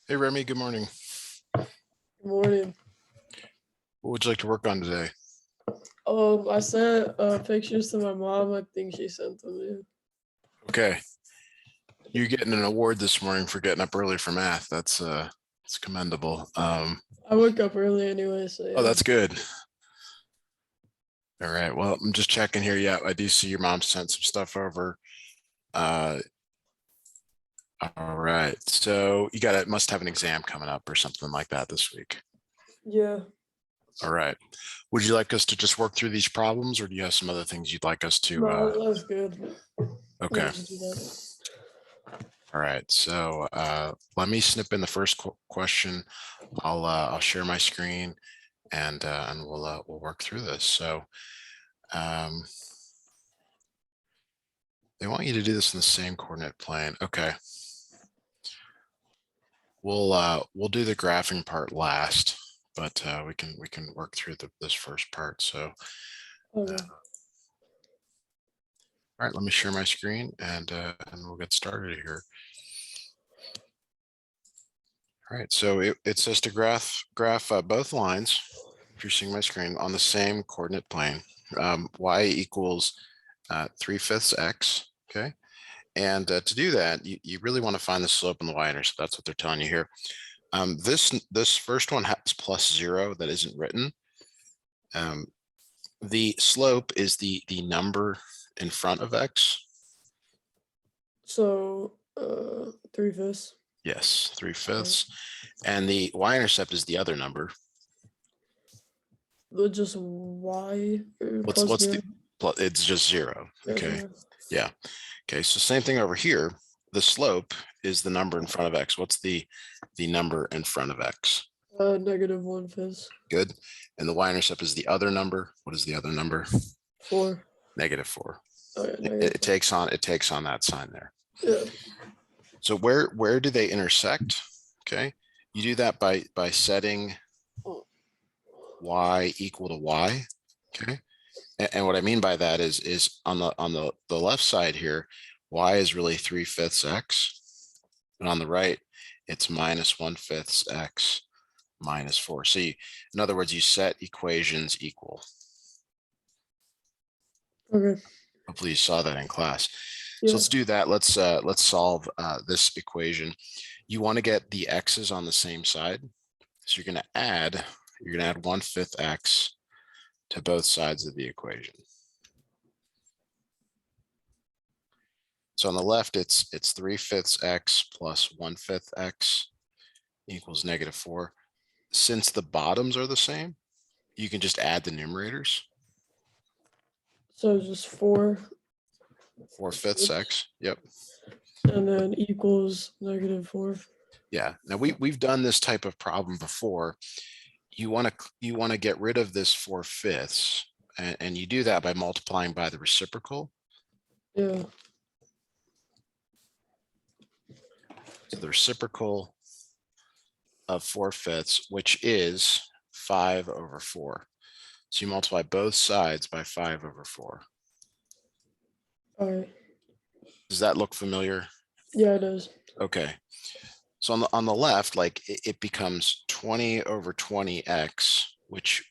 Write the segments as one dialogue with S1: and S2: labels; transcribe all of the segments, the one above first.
S1: Hey Remy, good morning.
S2: Good morning.
S1: What would you like to work on today?
S2: I sent pictures to my mom. I think she sent them to you.
S1: Okay. You're getting an award this morning for getting up early for math. It's commendable.
S2: I woke up early anyway, so
S1: Oh,
S2: yeah.
S1: that's good. All right. Well, I'm just checking here. Yeah, I do see your mom sent some stuff over. Uh, all right. So you must have an exam coming up or something like that this week.
S2: Yeah.
S1: All right. Would you like us to just work through these problems, or do you have some other things you'd like us to?
S2: No, that's good. Yeah,
S1: Okay.
S2: just do that.
S1: All right. So let me snip in the first question. I'll share my screen and we'll work through this. So they want you to do this in the same coordinate plane. Okay. We'll do the graphing part last, but we can work through this first part. So
S2: Okay.
S1: all right, let me share my screen and we'll get started here. All right, so it says to graph both lines, if you're seeing my screen, on the same coordinate plane. Y equals 3/5 x, okay? And to do that, you really want to find the slope and the y-intercept. That's what they're telling you here. This first one has +0 that isn't written. The slope is the number in front of x.
S2: So 3/5.
S1: Yes, 3/5. And the y-intercept is the other number.
S2: Just y
S1: What's
S2: plus
S1: the
S2: 0.
S1: it's just 0.
S2: Yeah,
S1: Okay.
S2: 0.
S1: Yeah. Okay. So same thing over here. The slope is the number in front of x. What's the number in front of x?
S2: -1/5.
S1: Good. And the y-intercept is the other number. What is the other number?
S2: 4.
S1: -4.
S2: Oh yeah,
S1: It
S2: -4.
S1: takes on that sign there.
S2: Yeah.
S1: So where do they intersect? Okay. You do that by setting y equal to y. Okay. And what I mean by that is on the left side here, y is really 3/5 x. And on the right, it's -1/5 x -4. So in other words, you set equations equal.
S2: Okay.
S1: Hopefully you saw that in class.
S2: Yeah.
S1: So let's do that. Let's solve this equation. You want to get the x's on the same side. So you're going to add 1/5 x to both sides of the equation. So on the left, it's 3/5 x plus 1/5 x equals -4. Since the bottoms are the same, you can just add the numerators.
S2: So just 4.
S1: 4/5 x. Yep.
S2: And then equals -4.
S1: Yeah. Now we've done this type of problem before. You want to get rid of this 4/5, and you do that by multiplying by the reciprocal.
S2: Yeah.
S1: So the reciprocal of 4/5, which is 5/4. So you multiply both sides by 5/4.
S2: All right.
S1: Does that look familiar?
S2: Yeah, it is.
S1: Okay. So on the left, like it becomes 20/20x, which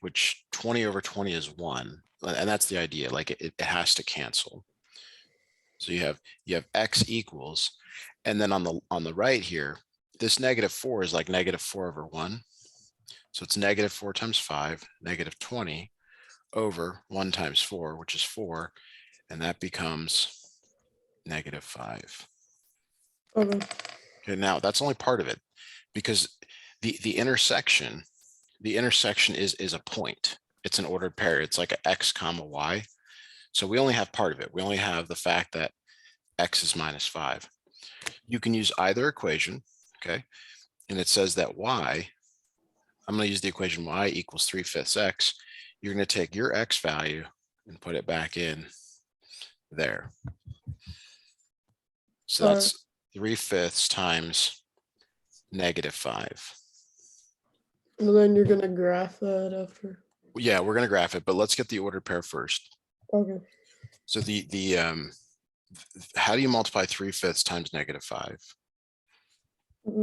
S1: 20/20 is 1, and that's the idea. Like it has to cancel. So you have x equals, and then on the right here, this -4 is like -4/1. So it's -4 times 5, -20 over 1 times 4, which is 4, and that becomes -5.
S2: Okay.
S1: Okay, now that's only part of it, because the intersection is a point. It's an ordered pair. It's like a x comma y. So we only have part of it. We only have the fact that x is -5. You can use either equation, okay? And it says that y, I'm going to use the equation y equals 3/5 x. You're going to take your x value and put it back in there. So that's 3/5 times -5.
S2: And then you're gonna graph that after.
S1: Yeah, we're going to graph it, but let's get the ordered pair first.
S2: Okay.
S1: So how do you multiply 3/5 times -5?
S2: Yeah,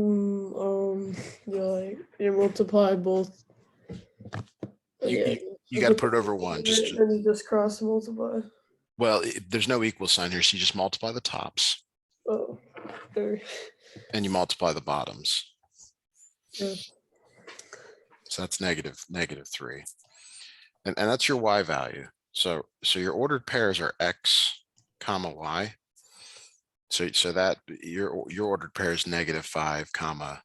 S2: like you multiply both.
S1: You
S2: Yeah,
S1: you got to put it over one.
S2: and you just cross multiply.
S1: Well, there's no equal sign here, so you just multiply the tops
S2: Oh, there.
S1: and you multiply the bottoms.
S2: Yeah.
S1: So that's -3. And that's your y value. So your ordered pairs are x comma y. So that your ordered pair is -5 comma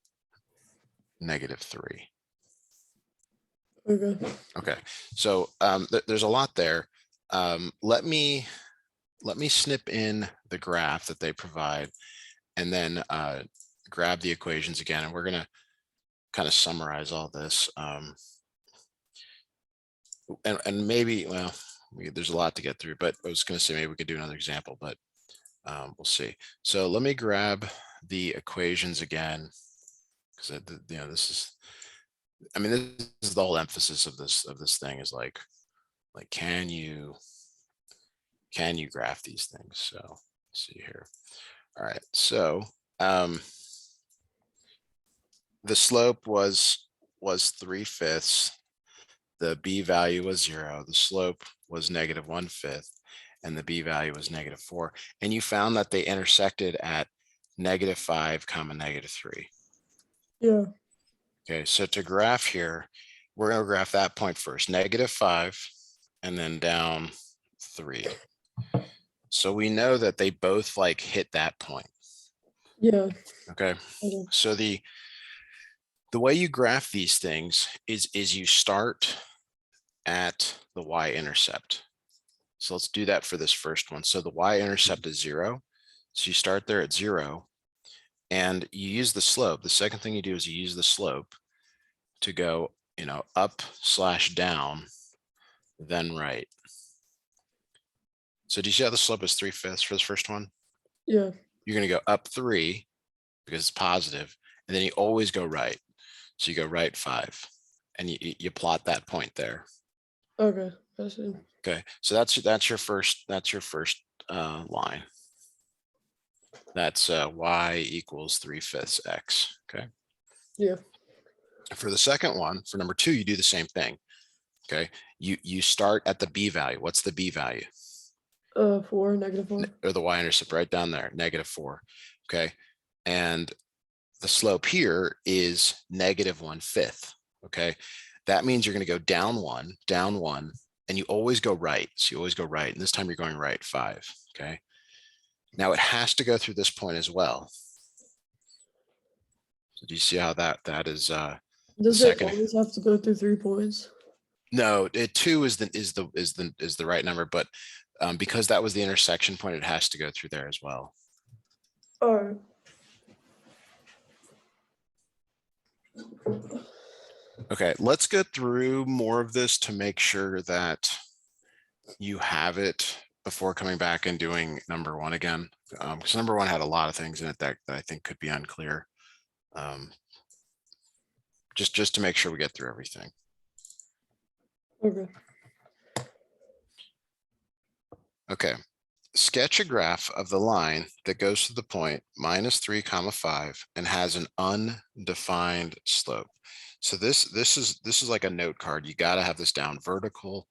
S1: -3.
S2: Okay.
S1: Okay, so there's a lot there. Let me snip in the graph that they provide and then grab the equations again, and we're gonna kind of summarize all this. And maybe, well, there's a lot to get through, but I was gonna say maybe we could do another example, but we'll see. So let me grab the equations again, because this is, I mean, this is the whole emphasis of this thing is like can you graph these things? So let's see here. All right, so the slope was 3/5. The b value was 0. The slope was -1/5, and the b value was -4. And you found that they intersected at -5 comma -3.
S2: Yeah.
S1: Okay, so to graph here, we're going to graph that point first, -5, and then down 3. So we know that they both like hit that point.
S2: Yeah.
S1: Okay,
S2: Okay.
S1: so the way you graph these things is you start at the y-intercept. So let's do that for this first one. So the y-intercept is 0. So you start there at 0 and you use the slope. The second thing you do is you use the slope to go, up/down, then right. So do you see how the slope is 3/5 for this first one?
S2: Yeah.
S1: You're going to go up 3 because it's positive, and then you always go right. So you go right 5, and you plot that point there.
S2: Okay. I see.
S1: Okay, so that's your first line. That's y equals 3/5 x. Okay.
S2: Yeah.
S1: For the second one, for number 2, you do the same thing. Okay, you start at the b value. What's the b value?
S2: 4, -4.
S1: Or the y-intercept right down there, -4. Okay, and the slope here is -1/5. Okay, that means you're going to go down 1, and you always go right. So you always go right, and this time you're going right 5. Okay, now it has to go through this point as well. So do you see how that is?
S2: Does it
S1: second.
S2: always have to go through 3 points?
S1: No, 2 is the right number, but because that was the intersection point, it has to go through there as well.
S2: All right.
S1: Okay, let's go through more of this to make sure that you have it before coming back and doing number 1 again, because number 1 had a lot of things in it that I think could be unclear. Just to make sure we get through everything.
S2: Okay.
S1: Okay, sketch a graph of the line that goes to the point -3, 5 and has an undefined slope. So this is like a note card. You got to have this down. Vertical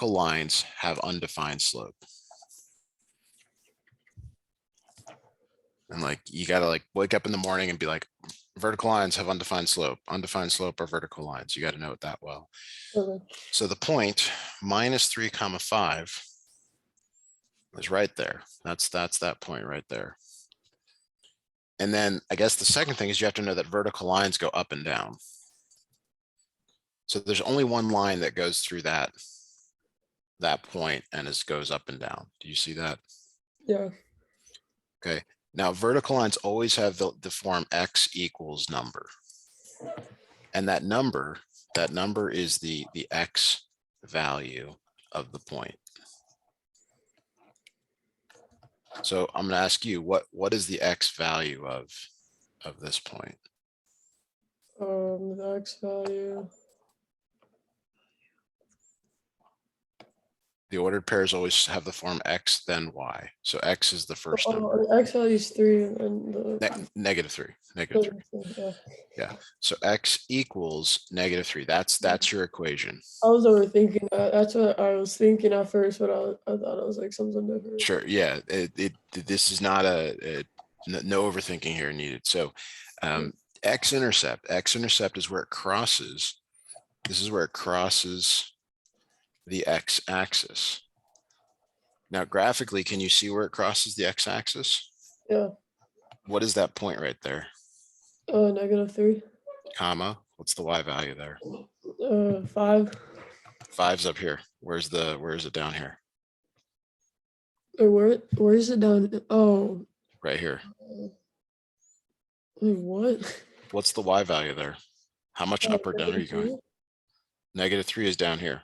S1: lines have undefined slope. And like you got to like wake up in the morning and be like, vertical lines have undefined slope. Undefined slope are vertical lines. You got to know it that well.
S2: Okay.
S1: So the point -3, 5 is right there. That's that point right there. And then I guess the second thing is you have to know that vertical lines go up and down. So there's only one line that goes through that point and goes up and down. Do you see that?
S2: Yeah.
S1: Okay. Now vertical lines always have the form x equals number. And that number is the x value of the point. So I'm going to ask you, what is the x value of this point?
S2: The x value.
S1: The ordered pairs always have the form X, then Y. So X is the first number.
S2: Oh, X value is 3 and the
S1: -3, -3. Yeah. So X equals -3. That's your equation.
S2: I was overthinking that. That's what I was thinking at first, but I thought it was like something different.
S1: Sure. Yeah. This is not no overthinking here needed. So X-intercept is where it crosses. This is where it crosses the X axis. Now, graphically, can you see where it crosses the X axis?
S2: Yeah.
S1: What is that point right there?
S2: -3.
S1: Comma. What's the Y value there?
S2: 5.
S1: 5's up here. Where is it down here?
S2: Or where is it down? Oh,
S1: Right here.
S2: wait, what?
S1: What's the Y value there? How much up or down are you going? -3 is down here.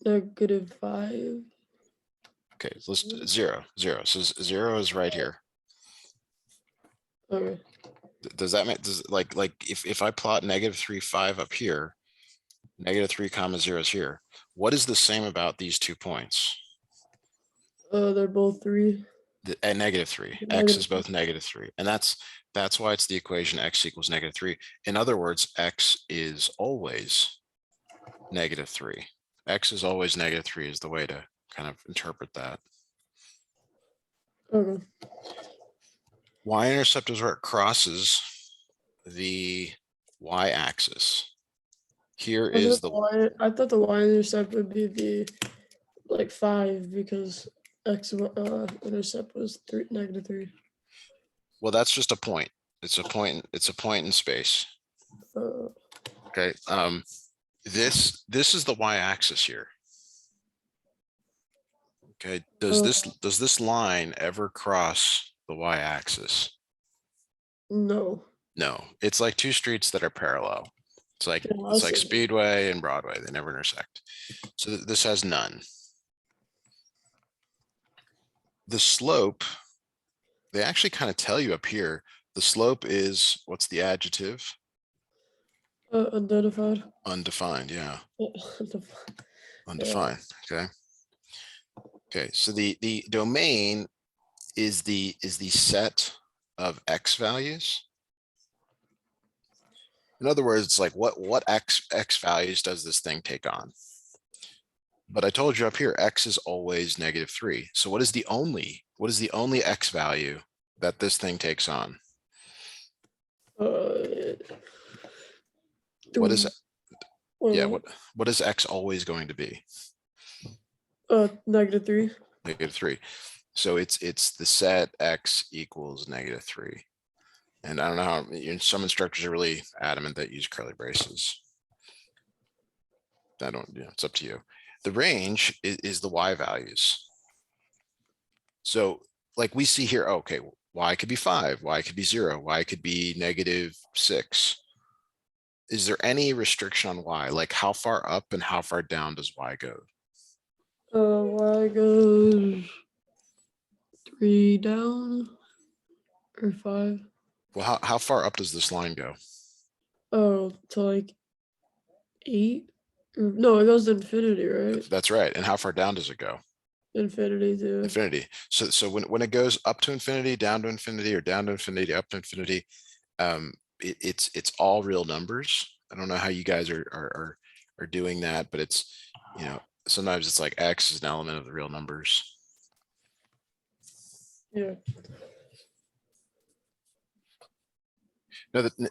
S2: -5.
S1: Okay, so let's 0, 0. So 0 is right here.
S2: Okay.
S1: Does that make, like if I plot -3, 5 up here, -3 comma 0 is here. What is the same about these 2 points?
S2: They're both 3.
S1: At -3, X is both -3. And that's why it's the equation X equals -3. In other words, X is always -3. X is always -3 is the way to kind of interpret that.
S2: Okay.
S1: Y-intercept is where it crosses the Y-axis. Here is the
S2: I thought the Y-intercept would be the like 5 because X intercept was -3.
S1: well, that's just a point. It's a point. It's a point in space. Okay. This is the Y-axis here. Okay. Does this line ever cross the Y-axis?
S2: No.
S1: No. It's like two streets that are parallel. It's like Speedway and Broadway. They never intersect. So this has none. The slope, they actually kind of tell you up here, the slope is, what's the adjective?
S2: Unidentified.
S1: Undefined, yeah. Undefined, okay. Okay, so the domain is the set of X values. In other words, it's like what X values does this thing take on? But I told you up here, X is always -3. So what is the only X value that this thing takes on? What is it? Yeah, what is X always going to be?
S2: -3.
S1: -3. So it's the set X equals -3. And I don't know how, some instructors are really adamant that use curly braces. I don't, it's up to you. The range is the Y values. So like we see here, okay, Y could be 5, Y could be 0, Y could be -6. Is there any restriction on Y? Like how far up and how far down does Y go?
S2: Y goes 3 down or 5.
S1: Well, how far up does this line go?
S2: Oh, to like 8? No, it goes to infinity, right?
S1: That's right. And how far down does it go?
S2: Infinity too.
S1: Infinity. So when it goes up to infinity, down to infinity, or down to infinity, up to infinity, it's all real numbers. I don't know how you guys are doing that, but it's, sometimes it's like X is an element of the real numbers.
S2: Yeah.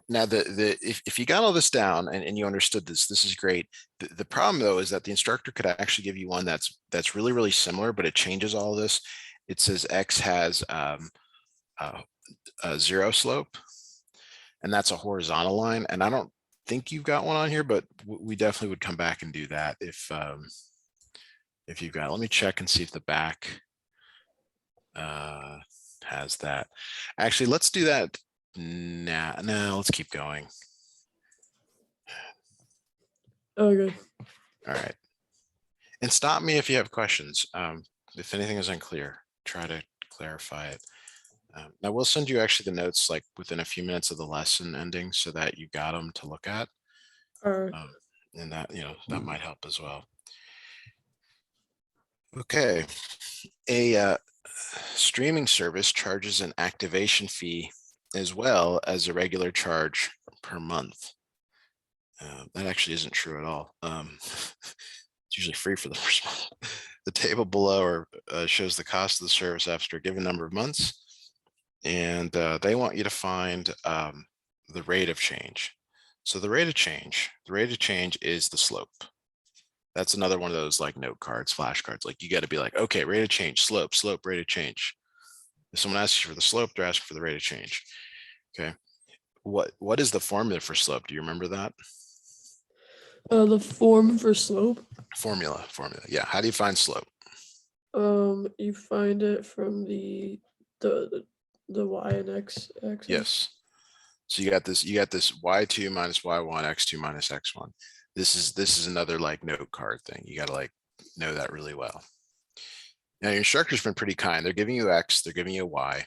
S1: Now if you got all this down and you understood this is great. The problem though is that the instructor could actually give you one that's really, really similar, but it changes all this. It says X has a 0 slope, and that's a horizontal line. And I don't think you've got one on here, but we definitely would come back and do that if you've got. Let me check and see if the back has that. Actually, let's do that. No, let's keep going.
S2: Okay.
S1: All right. And stop me if you have questions. If anything is unclear, try to clarify it. Now we'll send you actually the notes like within a few minutes of the lesson ending so that you got them to look at.
S2: All right.
S1: And that, that might help as well. Okay. A streaming service charges an activation fee as well as a regular charge per month. That actually isn't true at all. It's usually free for the first month. The table below shows the cost of the service after a given number of months. And they want you to find the rate of change. So the rate of change is the slope. That's another one of those like note cards, flashcards. Like you got to be like, okay, rate of change, slope, rate of change. If someone asks you for the slope, they're asking for the rate of change. Okay. What is the formula for slope? Do you remember that?
S2: The form for slope.
S1: Formula. Yeah. How do you find slope?
S2: You find it from the y and x axis.
S1: Yes. So you got this y2 minus y1, x2 minus x1. This is another like note card thing. You got to like know that really well. Now your instructor's been pretty kind. They're giving you x, they're giving you y.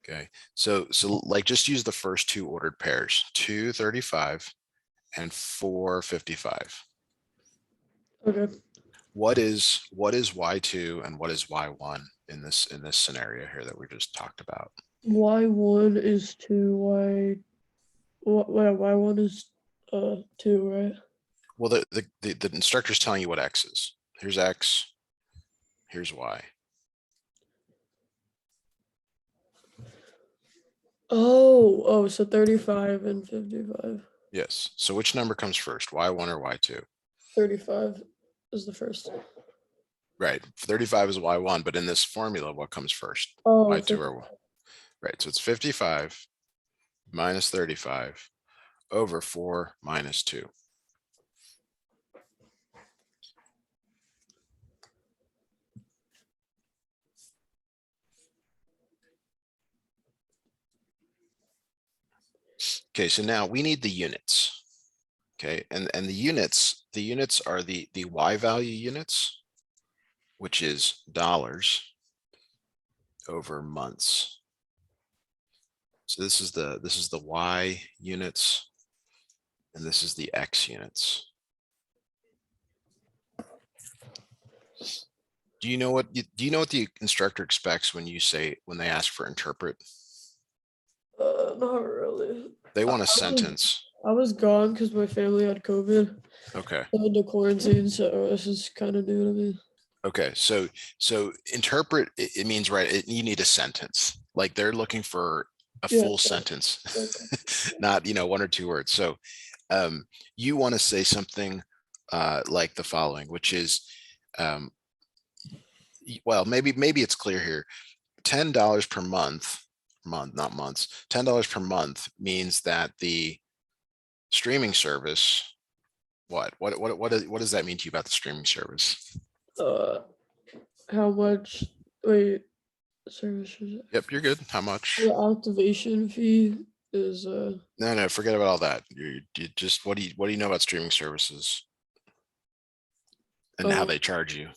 S1: Okay. So like just use the first two ordered pairs, 235 and 455.
S2: Okay.
S1: What is y2 and what is y1 in this scenario here that we just talked about?
S2: Y1 is 2, y1 is 2, right?
S1: Well, the instructor's telling you what x is. Here's x, here's y.
S2: Oh, so 35 and 55.
S1: Yes. So which number comes first, y1 or y2?
S2: 35 is the first.
S1: Right. 35 is y1, but in this formula, what comes first?
S2: Oh,
S1: Y2 or y? Right. So it's 55 minus 35 over 4 minus 2. Okay, so now we need the units. Okay, and the units are the y value units, which is dollars over months. So this is the y units, and this is the x units. Do you know what the instructor expects when they ask for interpret?
S2: Not really.
S1: They want a sentence.
S2: I was gone because my family had COVID.
S1: Okay.
S2: I had to quarantine, so this is kind of new to me.
S1: Okay, so interpret, it means, right, you need a sentence. Like they're looking for a full sentence, not, 1 or 2 words. So you want to say something like the following, which is, well, maybe it's clear here. $10 per month, not months, $10 per month means that the streaming service, what does that mean to you about the streaming service?
S2: How much? Wait, services.
S1: Yep, you're good. How much?
S2: The activation fee is
S1: No, forget about all that. You just, what do you know about streaming services and how they charge you?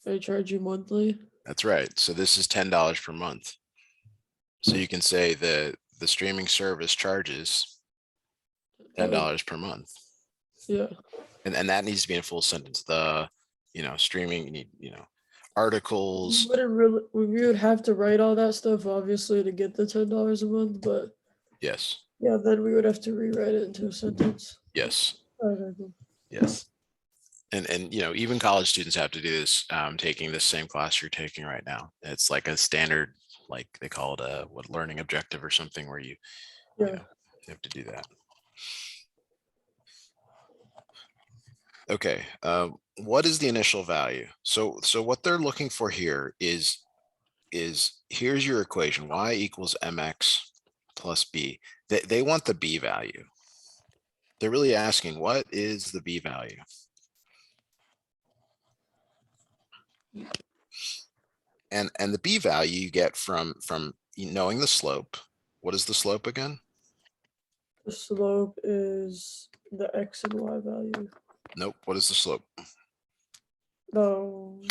S2: They charge you monthly.
S1: That's right. So this is $10 per month. So you can say the streaming service charges $10 per month.
S2: Yeah.
S1: And that needs to be in a full sentence. The, streaming, you need, articles.
S2: We would have to write all that stuff, obviously, to get the $10 a month, but
S1: Yes.
S2: yeah, then we would have to rewrite it into a sentence.
S1: Yes.
S2: Okay, cool.
S1: Yes. And even college students have to do this, taking the same class you're taking right now. It's like a standard, like they call it a learning objective or something, where you have to do that. Okay, what is the initial value? So what they're looking for here is here's your equation, y equals mx plus b. They want the b value. They're really asking, what is the b value? And the b value you get from knowing the slope. What is the slope again?
S2: The slope is the x and y value.
S1: Nope. What is the slope?
S2: The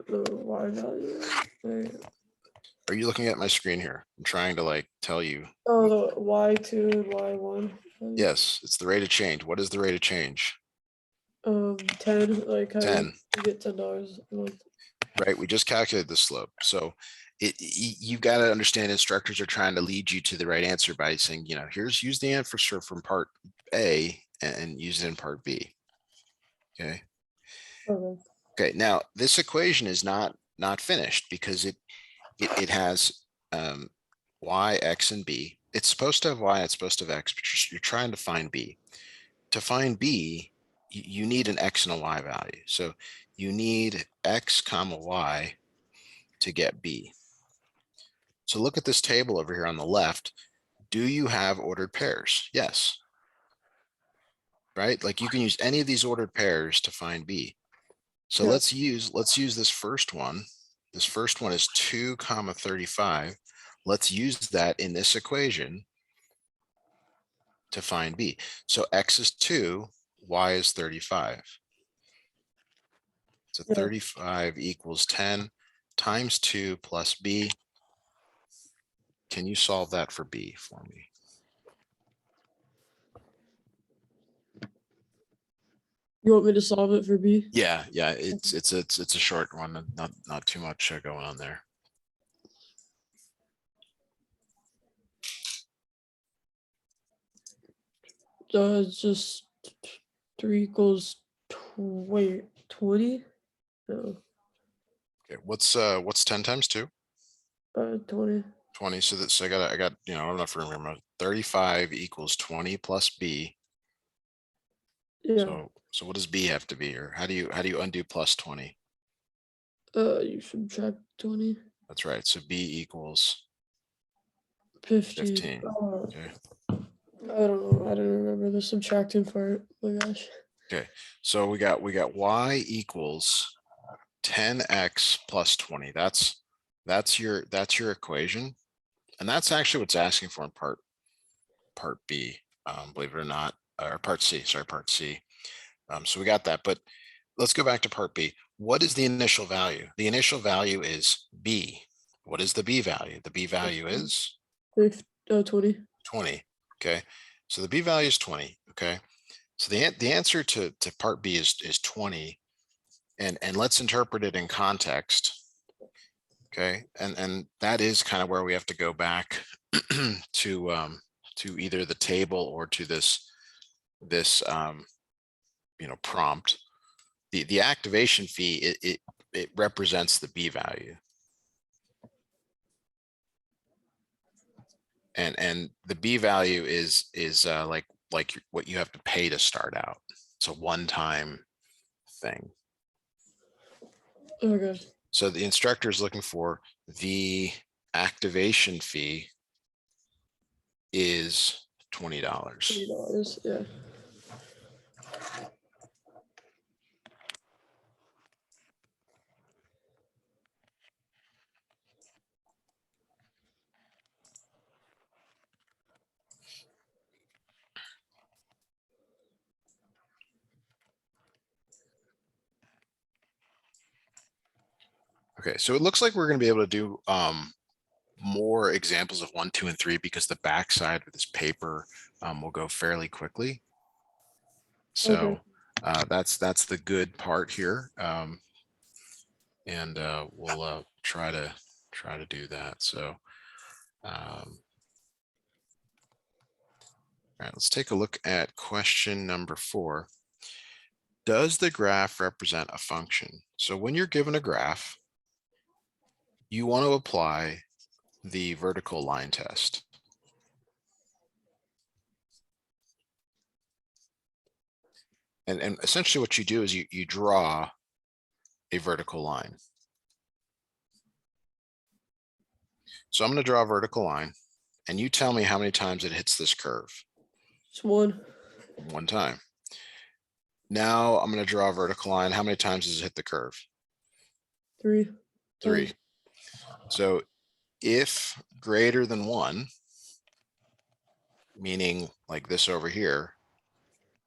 S2: y value. Right.
S1: Are you looking at my screen here? I'm trying to like tell you.
S2: Oh, the y2 and y1.
S1: Yes, it's the rate of change. What is the rate of change?
S2: 10, like how
S1: 10.
S2: you get $10 a month.
S1: Right? We just calculated the slope. So you've got to understand instructors are trying to lead you to the right answer by saying, use the answer from part A and use it in part B. Okay.
S2: Okay.
S1: Okay. Now this equation is not finished because it has y, x, and b. It's supposed to have y, it's supposed to have x, but you're trying to find b. To find b, you need an x and a y value. So you need x comma y to get b. So look at this table over here on the left. Do you have ordered pairs? Yes. Right? Like you can use any of these ordered pairs to find b. So
S2: Yeah.
S1: let's use this first one. This first one is 2 comma 35. Let's use that in this equation to find b. So x is 2, y is 35. So
S2: Yeah.
S1: 35 equals 10 times 2 plus b. Can you solve that for b for me?
S2: You want me to solve it for B?
S1: Yeah, it's a short one, not too much going on there.
S2: It's just 3 equals 20? No,
S1: Okay, what's 10 times 2?
S2: 20.
S1: 20. So I got I don't know if I remember. 35 equals 20 plus b.
S2: Yeah.
S1: So what does b have to be, or how do you undo plus 20?
S2: You subtract 20.
S1: That's right. So b equals
S2: 50.
S1: 15.
S2: Oh,
S1: Okay.
S2: I don't know. I don't remember the subtracting part. Oh my gosh.
S1: Okay. So we got y equals 10x plus 20. That's your equation. And that's actually what's asking for in part B, believe it or not, or part C, sorry, part C. So we got that, but let's go back to part B. What is the initial value? The initial value is B. What is the B value? The B value is
S2: 20.
S1: 20. Okay. So the B value is 20. Okay. So the answer to part B is 20. And let's interpret it in context. Okay. And that is kind of where we have to go back to either the table or to this prompt. The activation fee, it represents the B value. And the B value is like what you have to pay to start out. It's a one-time thing.
S2: Okay.
S1: So the instructor is looking for the activation fee is $20.
S2: $20. Yeah.
S1: Okay, so it looks like we're going to be able to do more examples of 1, 2, and 3 because the backside of this paper will go fairly quickly. So that's the good part here. And we'll try to do that. So all right, let's take a look at question number 4. Does the graph represent a function? So when you're given a graph, you want to apply the vertical line test. And essentially what you do is you draw a vertical line. So I'm going to draw a vertical line and you tell me how many times it hits this curve.
S2: It's 1.
S1: One time. Now I'm going to draw a vertical line. How many times does it hit the curve?
S2: 3.
S1: 3. So if greater than 1, meaning like this over here,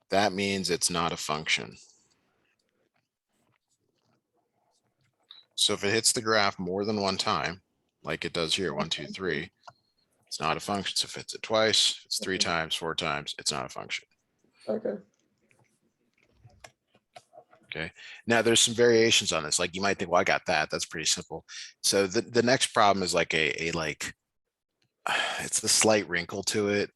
S1: that means it's not a function. So if it hits the graph more than one time, like it does here, 1, 2, 3, It's not a function. So if it's it twice, if it's 3 times, 4 times, it's not a function.
S2: Okay.
S1: Okay. Now there's some variations on this. Like you might think, well, I got that. That's pretty simple. So the next problem is like a like it's a slight wrinkle to it.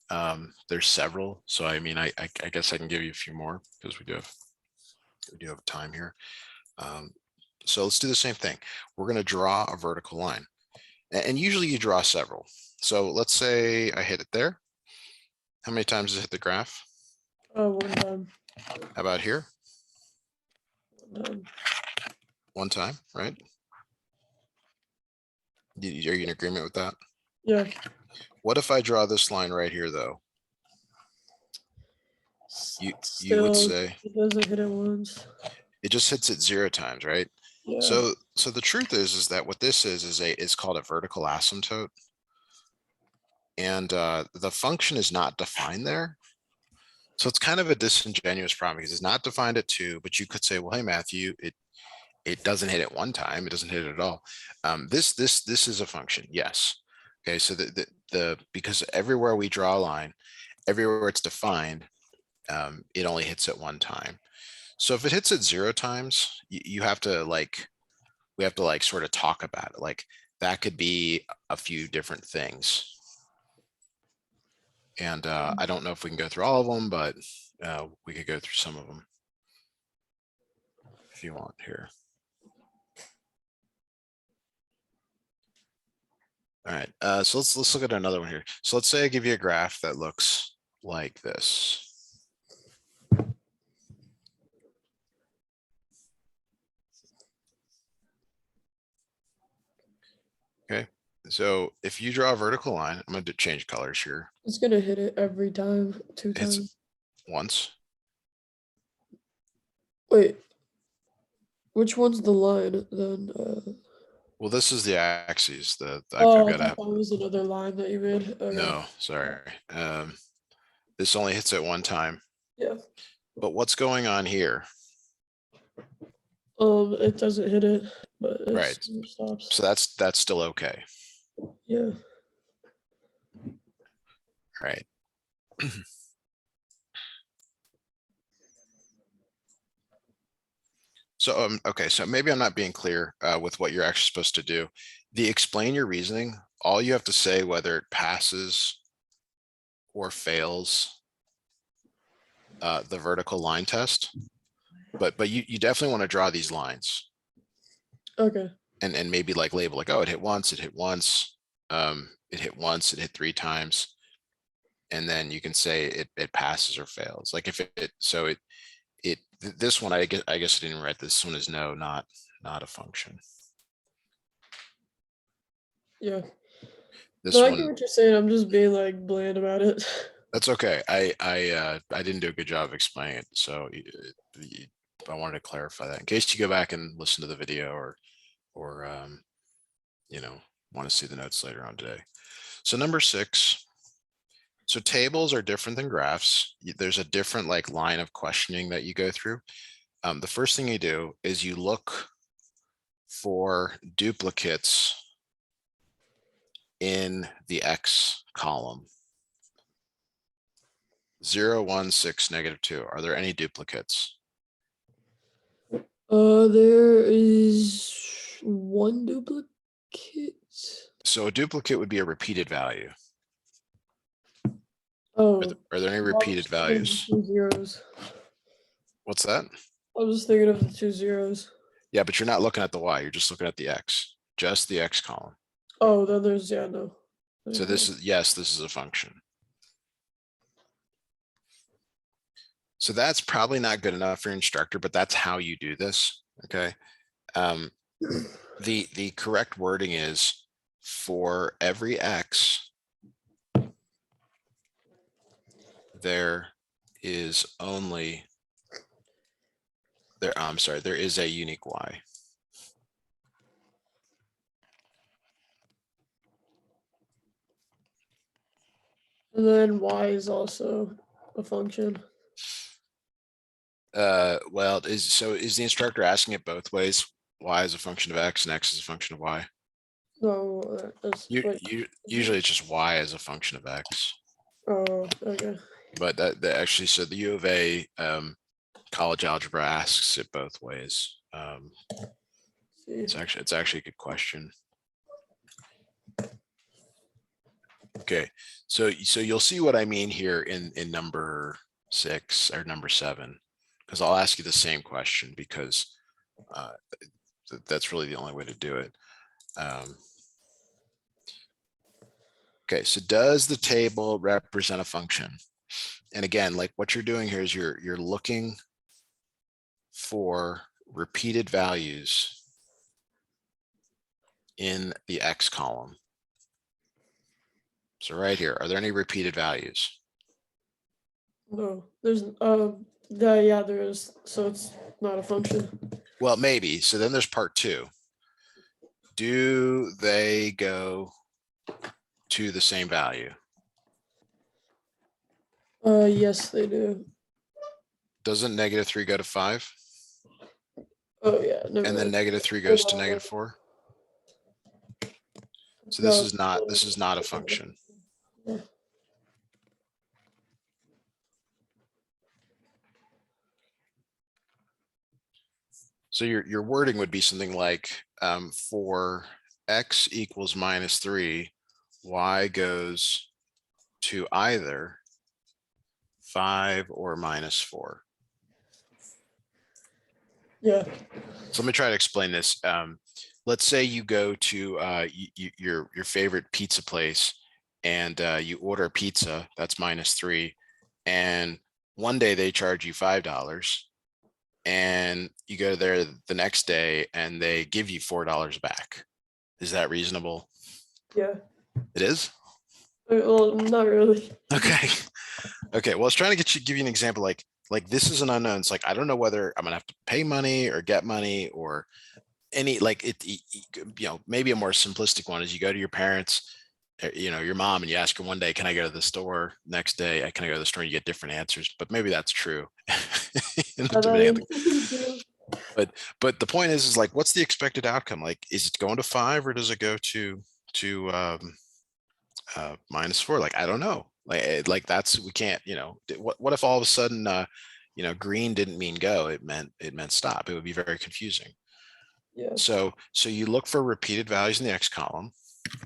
S1: There's several. So I mean, I guess I can give you a few more because we do have time here. So let's do the same thing. We're going to draw a vertical line, and usually you draw several. So let's say I hit it there. How many times does it hit the graph?
S2: One time.
S1: How about here?
S2: One time.
S1: One time, right? Are you in agreement with that?
S2: Yeah.
S1: What if I draw this line right here, though? You would
S2: Still,
S1: say
S2: it doesn't hit it once.
S1: it just hits it 0 times, right?
S2: Yeah.
S1: So the truth is that what this is called a vertical asymptote. And the function is not defined there. So it's kind of a disingenuous problem because it's not defined at 2, but you could say, well, hey, Matthew, it doesn't hit it one time. It doesn't hit it at all. This is a function. Yes. Okay. So because everywhere we draw a line, everywhere it's defined, it only hits it one time. So if it hits it 0 times, you have to we have to sort of talk about it. Like that could be a few different things. And I don't know if we can go through all of them, but we could go through some of them if you want here. All right, so let's look at another one here. So let's say I give you a graph that looks like this. Okay, so if you draw a vertical line, I'm going to change colors here.
S2: It's gonna hit it every time, 2 times.
S1: It's once.
S2: Wait. Which one's the line then?
S1: Well, this is the axes.
S2: I
S1: I've
S2: thought
S1: got
S2: that was another line that you made. Okay.
S1: no, sorry. This only hits it one time.
S2: Yeah.
S1: But what's going on here?
S2: It doesn't hit it, but it
S1: Right.
S2: stops.
S1: So that's still okay.
S2: Yeah.
S1: Right. So okay, so maybe I'm not being clear with what you're actually supposed to do. The explain your reasoning, all you have to say whether it passes or fails the vertical line test. But you definitely want to draw these lines.
S2: Okay.
S1: And maybe like label like, oh, it hit once, it hit once, it hit once, it hit 3 times. And then you can say it passes or fails. Like if this one, I guess I didn't write this one is no, not a function.
S2: Yeah.
S1: This
S2: No, I
S1: one,
S2: get what you're saying. I'm just being like bland about it.
S1: that's okay. I didn't do a good job of explaining it. So I wanted to clarify that in case you go back and listen to the video or want to see the notes later on today. So number 6. So tables are different than graphs. There's a different line of questioning that you go through. The first thing you do is you look for duplicates in the X column. 0, 1, 6, -2. Are there any duplicates?
S2: There is one duplicate.
S1: So a duplicate would be a repeated value.
S2: Oh.
S1: Are there any repeated values?
S2: 2 zeros.
S1: What's that?
S2: I was just thinking of the 2 zeros.
S1: Yeah, but you're not looking at the Y, you're just looking at the X, just the X column.
S2: Oh, then there's, no.
S1: So this is, yes, this is a function. So that's probably not good enough for your instructor, but that's how you do this. Okay. The correct wording is for every X, there is only there. I'm sorry, there is a unique Y.
S2: And then Y is also a function.
S1: Well, is the instructor asking it both ways? Y is a function of X and X is a function of Y.
S2: No, that's wait.
S1: Usually it's just y as a function of x.
S2: Oh, okay.
S1: But that actually, so the U of A college algebra asks it both ways.
S2: See.
S1: It's actually a good question. Okay, so you'll see what I mean here in number 6 or number 7, because I'll ask you the same question because that's really the only way to do it. Okay, so does the table represent a function? And again, like what you're doing here is you're looking for repeated values in the X column. So right here, are there any repeated values?
S2: No, there's yeah, there is. So it's not a function.
S1: Well, maybe. So then there's part 2. Do they go to the same value?
S2: Yes, they do.
S1: Doesn't -3 go to 5?
S2: Oh yeah, never
S1: And then
S2: mind.
S1: -3 goes to -4? So this is not a function.
S2: Yeah.
S1: So your wording would be something like for x equals -3, y goes to either 5 or -4.
S2: Yeah.
S1: So let me try to explain this. Let's say you go to your favorite pizza place and you order a pizza that's -3, and one day they charge you $5, and you go there the next day and they give you $4 back. Is that reasonable?
S2: Yeah.
S1: It is?
S2: Well, not really.
S1: Okay. Okay. Well, I was trying to give you an example. Like this is an unknown. It's like, I don't know whether I'm gonna have to pay money or get money or any, like maybe a more simplistic one is you go to your parents, your mom, and you ask her one day, can I go to the store? Next day, can I go to the store? And you get different answers, but maybe that's true. But the point is like, what's the expected outcome? Like, is it going to 5 or does it go to -4? Like, I don't know. Like that's, we can't, what if all of a sudden, green didn't mean go, it meant stop. It would be very confusing.
S2: Yeah.
S1: So you look for repeated values in the X column.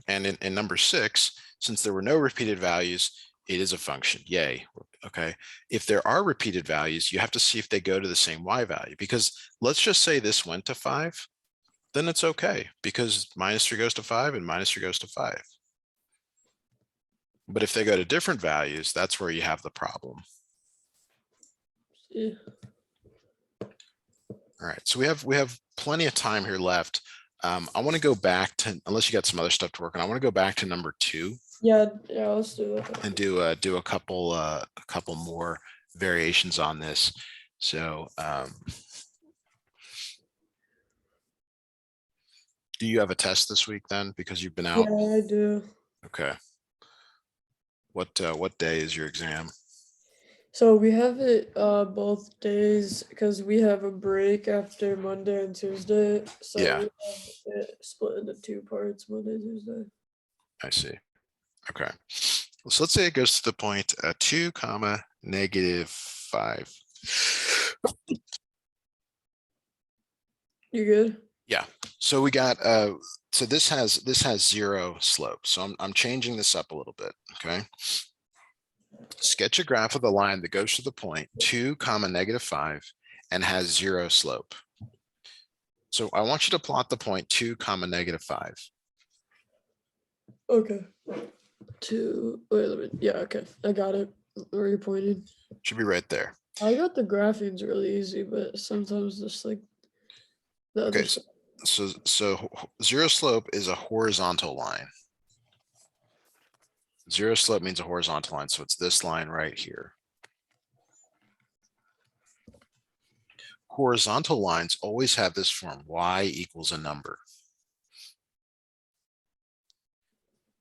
S1: And in number 6, since there were no repeated values, it is a function. Yay. Okay. If there are repeated values, you have to see if they go to the same Y value, because let's just say this went to 5, then it's okay because -3 goes to 5 and -3 goes to 5. But if they go to different values, that's where you have the problem.
S2: Yeah.
S1: All right. So we have plenty of time here left. I want to go back to, unless you got some other stuff to work on, I want to go back to number 2.
S2: Yeah, let's do that.
S1: And do a couple more variations on this. So do you have a test this week then, because you've been out?
S2: Yeah, I do.
S1: Okay. What day is your exam?
S2: So we have it both days because we have a break after Monday and Tuesday. So
S1: Yeah,
S2: we have it split into 2 parts, Monday, Tuesday.
S1: I see. Okay. So let's say it goes to the point 2, -5.
S2: You good?
S1: Yeah. So we got so this has 0 slope. So I'm changing this up a little bit. Okay. Sketch a graph of the line that goes to the point 2, -5 and has 0 slope. So I want you to plot the point 2, -5.
S2: Okay. 2. Wait, yeah, okay. I got it. Where are you pointing?
S1: Should be right there.
S2: I got the graphine's really easy, but sometimes just like the other
S1: Okay.
S2: stuff.
S1: So 0 slope is a horizontal line. 0 slope means a horizontal line. So it's this line right here. Horizontal lines always have this form, y equals a number.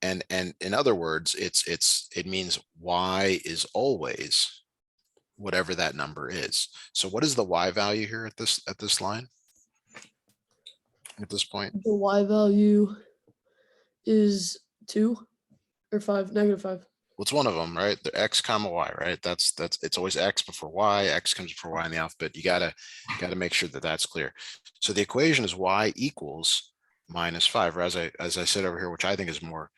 S1: And in other words, it means y is always whatever that number is. So what is the y value here at this line? At this point?
S2: The Y value is 2 or 5, -5.
S1: Well, it's one of them, right? The X comma Y, right? That's it's always X before Y. X comes before Y in the alphabet. You gotta make sure that that's clear. So the equation is Y equals -5. Or as I said over here, which I think is more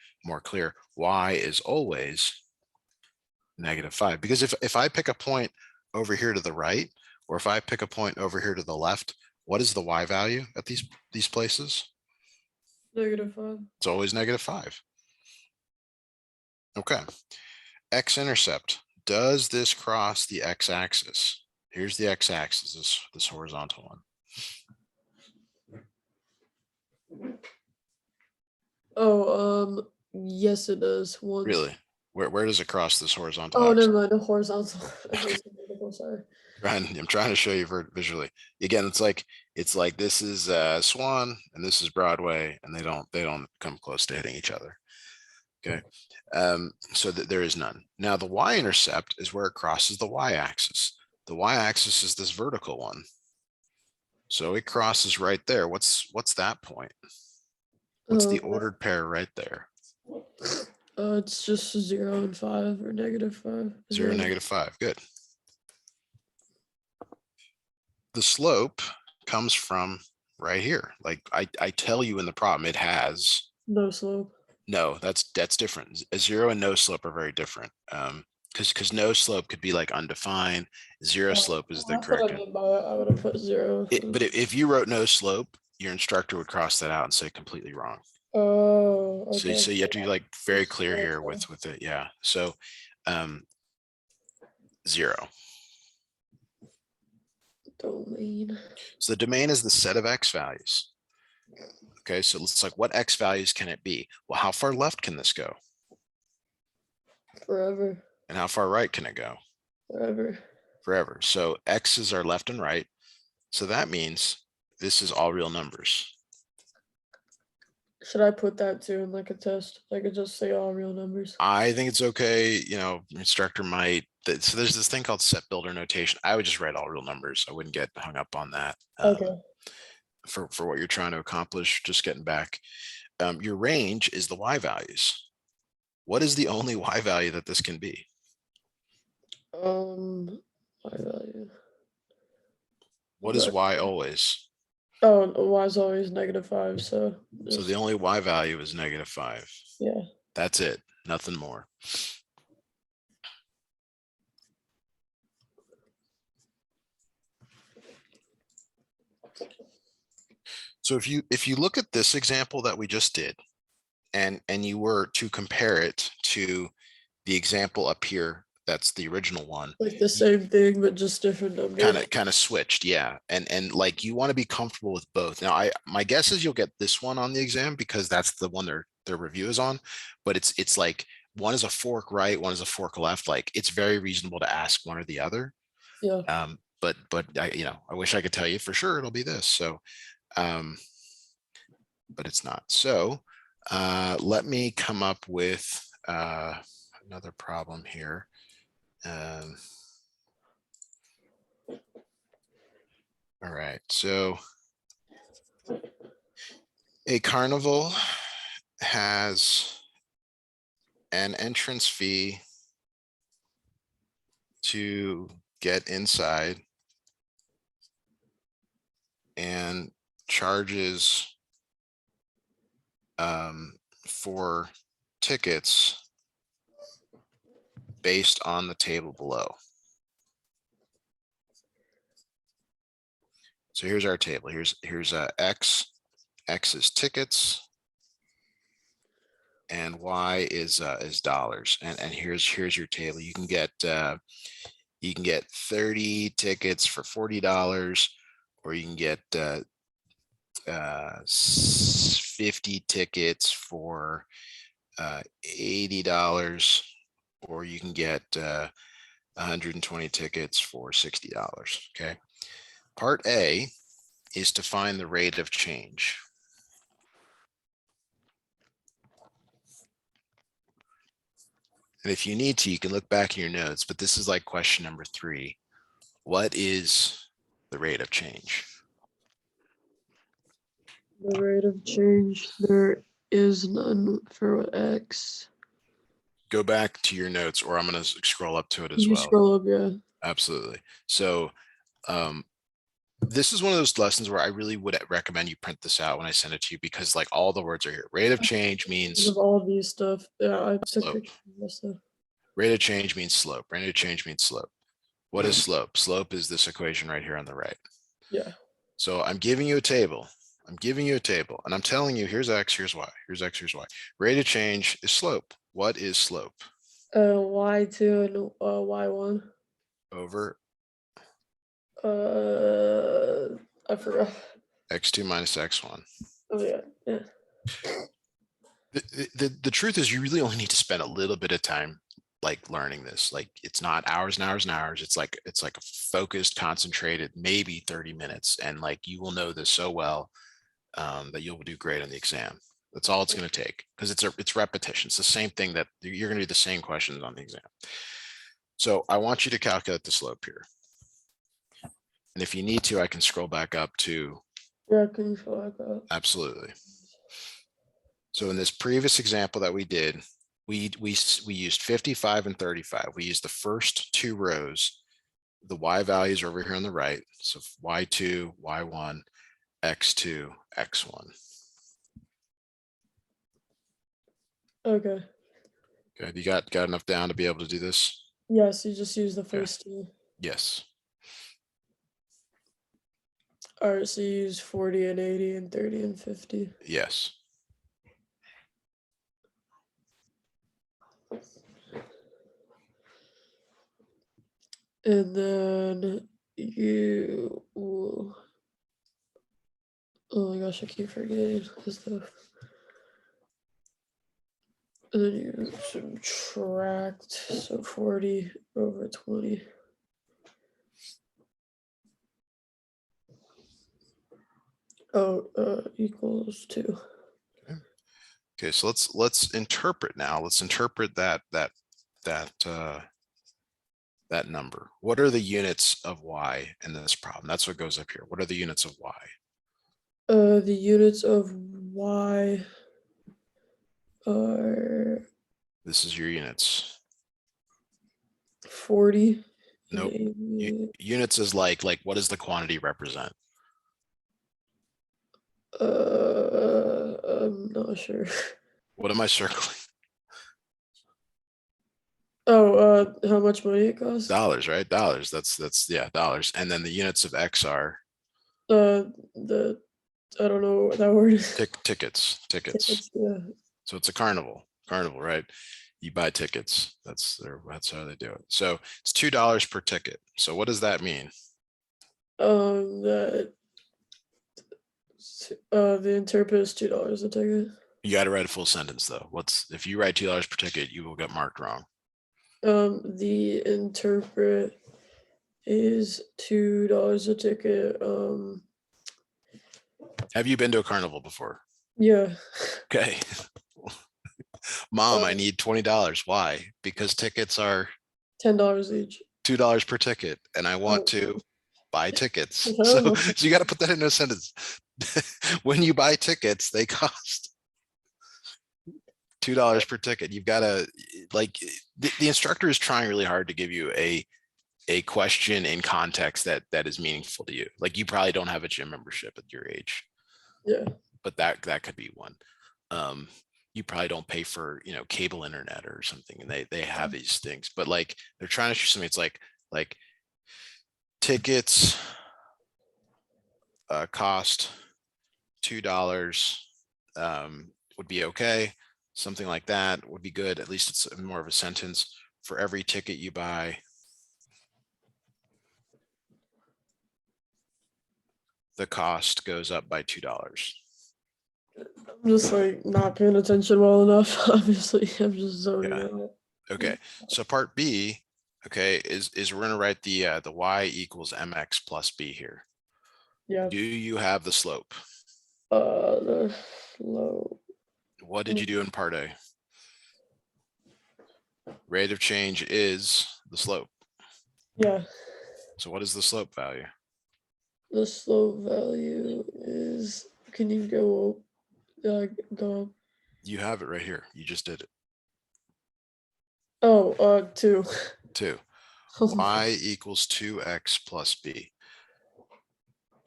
S1: clear, Y is always -5. Because if I pick a point over here to the right, or if I pick a point over here to the left, what is the Y value at these places?
S2: -5.
S1: It's always -5. Okay. X-intercept. Does this cross the x-axis? Here's the x-axis, this horizontal one.
S2: Oh, yes, it does. Once.
S1: Really? Where does it cross this horizontal
S2: Oh,
S1: axis?
S2: never mind. The horizontal. Sorry.
S1: I'm trying to show you visually. Again, it's like this is Swan and this is Broadway, and they don't come close to hitting each other. Okay. So that there is none. Now the y-intercept is where it crosses the y-axis. The y-axis is this vertical one. So it crosses right there. What's that point? What's the ordered pair right there?
S2: It's just 0 and 5 or -5.
S1: 0 and -5. Good. The slope comes from right here. Like I tell you in the problem, it has
S2: no slope.
S1: No, that's different. A 0 and no slope are very different. Because no slope could be like undefined. 0 slope is the correct.
S2: I would have put 0.
S1: But if you wrote no slope, your instructor would cross that out and say completely wrong.
S2: Oh, okay.
S1: So you have to be like very clear here with it. Yeah. So 0.
S2: Domain.
S1: So the domain is the set of x values. Okay, so it's like, what x values can it be? Well, how far left can this go?
S2: Forever.
S1: And how far right can it go?
S2: Forever.
S1: Forever. So x's are left and right. So that means this is all real numbers.
S2: Should I put that too in like a test? I could just say all real numbers.
S1: I think it's okay. Instructor might. So there's this thing called set builder notation. I would just write all real numbers. I wouldn't get hung up on that.
S2: Okay.
S1: For what you're trying to accomplish, just getting back. Your range is the y values. What is the only y value that this can be?
S2: Y value.
S1: What is y always?
S2: Oh, y is always -5. So
S1: the only y value is -5.
S2: Yeah.
S1: That's it. Nothing more. So if you look at this example that we just did, and you were to compare it to the example up here, that's the original one.
S2: Like the same thing, but just different numbers.
S1: Kind of switched, yeah. And like you want to be comfortable with both. Now, my guess is you'll get this one on the exam because that's the one their review is on. But it's like one is a fork right, one is a fork left. Like it's very reasonable to ask one or the other.
S2: Yeah.
S1: But I wish I could tell you for sure it'll be this. So, but it's not. So let me come up with another problem here. All right, so a carnival has an entrance fee to get inside and charges for tickets based on the table below. So here's our table. Here's X. X is tickets, and Y is dollars. And here's your table. You can get 30 tickets for $40, or you can get 50 tickets for $80, or you can get 120 tickets for $60. Okay. Part A is to find the rate of change. And if you need to, you can look back in your notes, but this is like question number 3. What is the rate of change?
S2: The rate of change, there is none for x.
S1: Go back to your notes, or I'm going to scroll up to it as
S2: You
S1: well.
S2: scroll up, yeah.
S1: Absolutely. So this is one of those lessons where I really would recommend you print this out when I send it to you, because like all the words are here. Rate of change means
S2: Of all these stuff, yeah, I took
S1: slope.
S2: pictures of this stuff.
S1: Rate of change means slope. Rate of change means slope. What is slope? Slope is this equation right here on the right.
S2: Yeah.
S1: So I'm giving you a table. I'm giving you a table and I'm telling you, here's X, here's Y, here's X, here's Y. Rate of change is slope. What is slope?
S2: Y2 and Y1.
S1: Over
S2: I forgot.
S1: X2 minus X1.
S2: Oh yeah, yeah.
S1: The truth is you really only need to spend a little bit of time like learning this. Like it's not hours and hours and hours. It's like a focused, concentrated, maybe 30 minutes. And like you will know this so well that you'll do great on the exam. That's all it's going to take, because it's repetition. It's the same thing that you're going to do the same questions on the exam. So I want you to calculate the slope here. And if you need to, I can scroll back up to.
S2: Yeah, can you scroll back up?
S1: Absolutely. So in this previous example that we did, we used 55 and 35. We used the first two rows. The Y values are over here on the right. So Y2, Y1, X2, X1.
S2: Okay.
S1: Okay, you got enough down to be able to do this?
S2: Yes, you just use the first two.
S1: Yes.
S2: All right, so you use 40 and 80 and 30 and 50.
S1: Yes.
S2: And then you will. Oh my gosh, I keep forgetting this stuff. And then you subtract, so 40 over 20. Oh, equals 2.
S1: Okay, so let's interpret now. Let's interpret that number. What are the units of Y in this problem? That's what goes up here. What are the units of Y?
S2: The units of Y are.
S1: This is your units.
S2: 40.
S1: Nope. Units is like what does the quantity represent?
S2: I'm not sure.
S1: What am I circling?
S2: Oh, how much money it costs?
S1: Dollars, right? Dollars. That's yeah, dollars. And then the units of X are
S2: I don't know what that word is.
S1: tickets.
S2: Tickets, yeah.
S1: So it's a carnival, right? You buy tickets. That's how they do it. So it's $2 per ticket. So what does that mean?
S2: That the interpret is $2 a ticket.
S1: You got to write a full sentence though. If you write $2 per ticket, you will get marked wrong.
S2: The interpret is $2 a ticket.
S1: Have you been to a carnival before?
S2: Yeah.
S1: Okay. Mom, I need $20. Why? Because tickets are
S2: $10 each.
S1: $2 per ticket, and I want to buy tickets. So you got to put that in a sentence. When you buy tickets, they cost $2 per ticket. You've got to the instructor is trying really hard to give you a question in context that is meaningful to you. Like you probably don't have a gym membership at your age.
S2: Yeah.
S1: But that could be one. You probably don't pay for cable internet or something, and they have these things, but like they're trying to show something. It's like tickets cost $2 would be okay. Something like that would be good. At least it's more of a sentence. For every ticket you buy, the cost goes up by $2.
S2: I'm just like not paying attention well enough. Obviously, I'm just zoning out.
S1: Okay, so part B, okay, is we're gonna write the Y equals mx plus b here.
S2: Yeah.
S1: Do you have the slope?
S2: The slope.
S1: What did you do in part A? Rate of change is the slope.
S2: Yeah.
S1: So what is the slope value?
S2: The slope value is. Can you go up?
S1: You have it right here. You just did it.
S2: Oh, 2.
S1: 2. Y equals 2x plus b.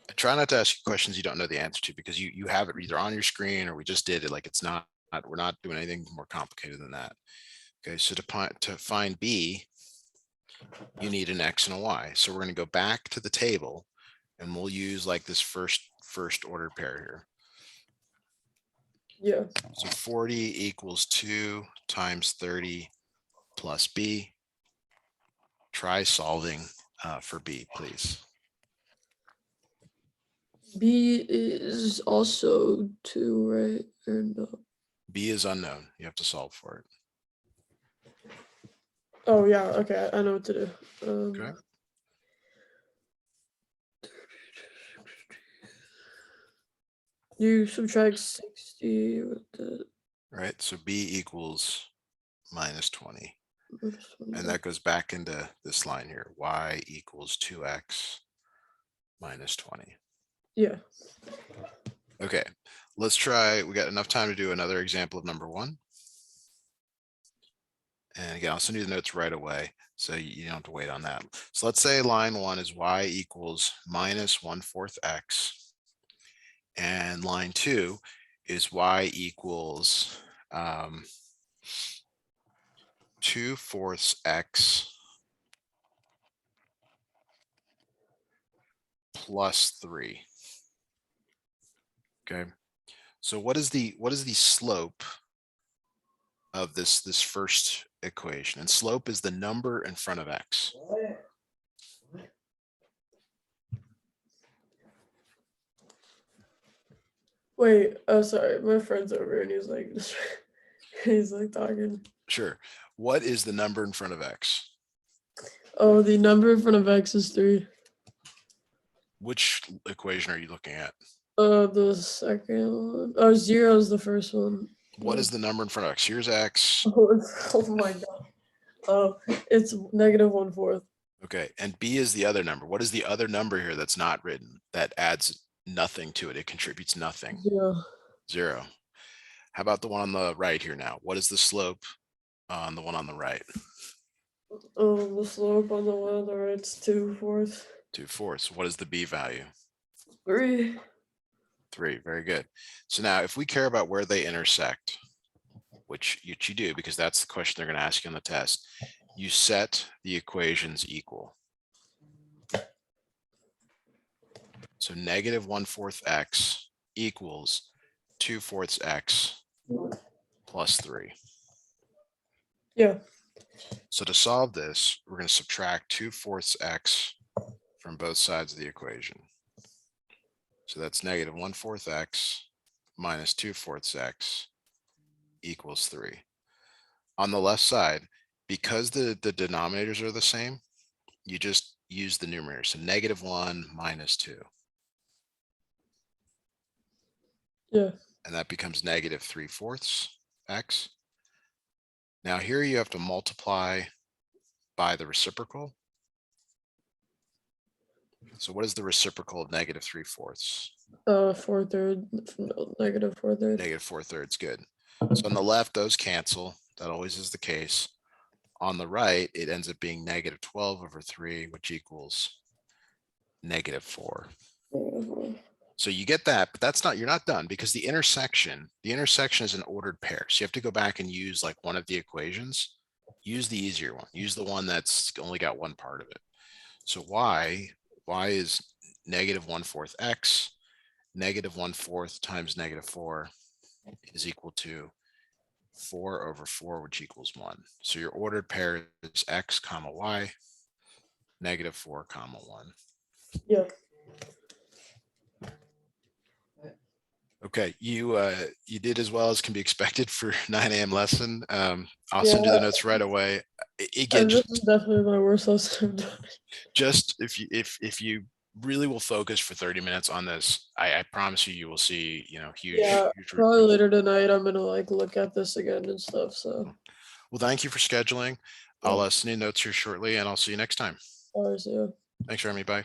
S1: I try not to ask you questions you don't know the answer to, because you have it either on your screen or we just did it. Like, it's not, we're not doing anything more complicated than that. Okay, so to find b, you need an x and a y. So we're going to go back to the table and we'll use like this first order pair here.
S2: Yeah.
S1: So 40 equals 2 times 30 plus b. Try solving for b, please.
S2: B is also 2, right? Or no?
S1: B is unknown. You have to solve for it.
S2: Oh yeah, okay, I know what to do.
S1: Okay.
S2: You subtract 60 with the
S1: Right. So b equals minus 20.
S2: first one.
S1: And that goes back into this line here. Y equals 2x minus 20.
S2: Yeah.
S1: Okay, let's try. We got enough time to do another example of number 1. And again, I'll send you the notes right away, so you don't have to wait on that. So let's say line 1 is y equals minus 1/4 x. And line 2 is y equals 2/4 x plus 3. Okay, so what is the slope of this first equation? And slope is the number in front of x.
S2: Wait, oh sorry, my friend's over and he's like he's like talking.
S1: Sure. What is the number in front of x?
S2: Oh, the number in front of x is 3.
S1: Which equation are you looking at?
S2: The second one. Oh, 0 is the first one.
S1: What is the number in front of x? Here's x.
S2: Oh my god. Oh, it's negative 1/4.
S1: Okay, and b is the other number. What is the other number here that's not written, that adds nothing to it? It contributes nothing.
S2: 0.
S1: 0. How about the one on the right here now? What is the slope on the one on the right?
S2: The slope on the one on the right's 2/4.
S1: 2/4. What is the b value?
S2: 3.
S1: 3. Very good. So now if we care about where they intersect, which you do because that's the question they're going to ask you on the test, you set the equations equal. So negative 1/4 x equals 2/4 x plus 3.
S2: Yeah.
S1: So to solve this, we're going to subtract 2/4 x from both sides of the equation. So that's negative 1/4 x minus 2/4 x equals 3. On the left side, because the denominators are the same, you just use the numerator. So negative 1 minus 2.
S2: Yeah.
S1: And that becomes negative 3/4 x. Now here you have to multiply by the reciprocal. So what is the reciprocal of negative 3/4?
S2: 4/3. No, negative 4/3.
S1: Negative 4/3, good. So on the left, those cancel. That always is the case. On the right, it ends up being negative 12/3, which equals negative 4. So you get that, but that's not, you're not done, because the intersection is an ordered pair. So you have to go back and use like one of the equations. Use the easier one. Use the one that's only got one part of it. So y is negative 1/4 x. Negative 1/4 times negative 4 is equal to 4/4, which equals 1. So your ordered pair is x comma y, negative 4 comma 1.
S2: Yeah.
S1: Okay, you did as well as can be expected for 9 a.m. lesson. I'll send you the notes right away. Again,
S2: this is definitely my worst lesson I've done.
S1: Just if you really will focus for 30 minutes on this, I promise you will see, huge.
S2: Yeah,
S1: huge
S2: probably later tonight I'm gonna like look at this again and stuff. So.
S1: Well, thank you for scheduling. I'll send you notes here shortly, and I'll see you next time.
S2: Always, yeah.
S1: Thanks, Remy. Bye.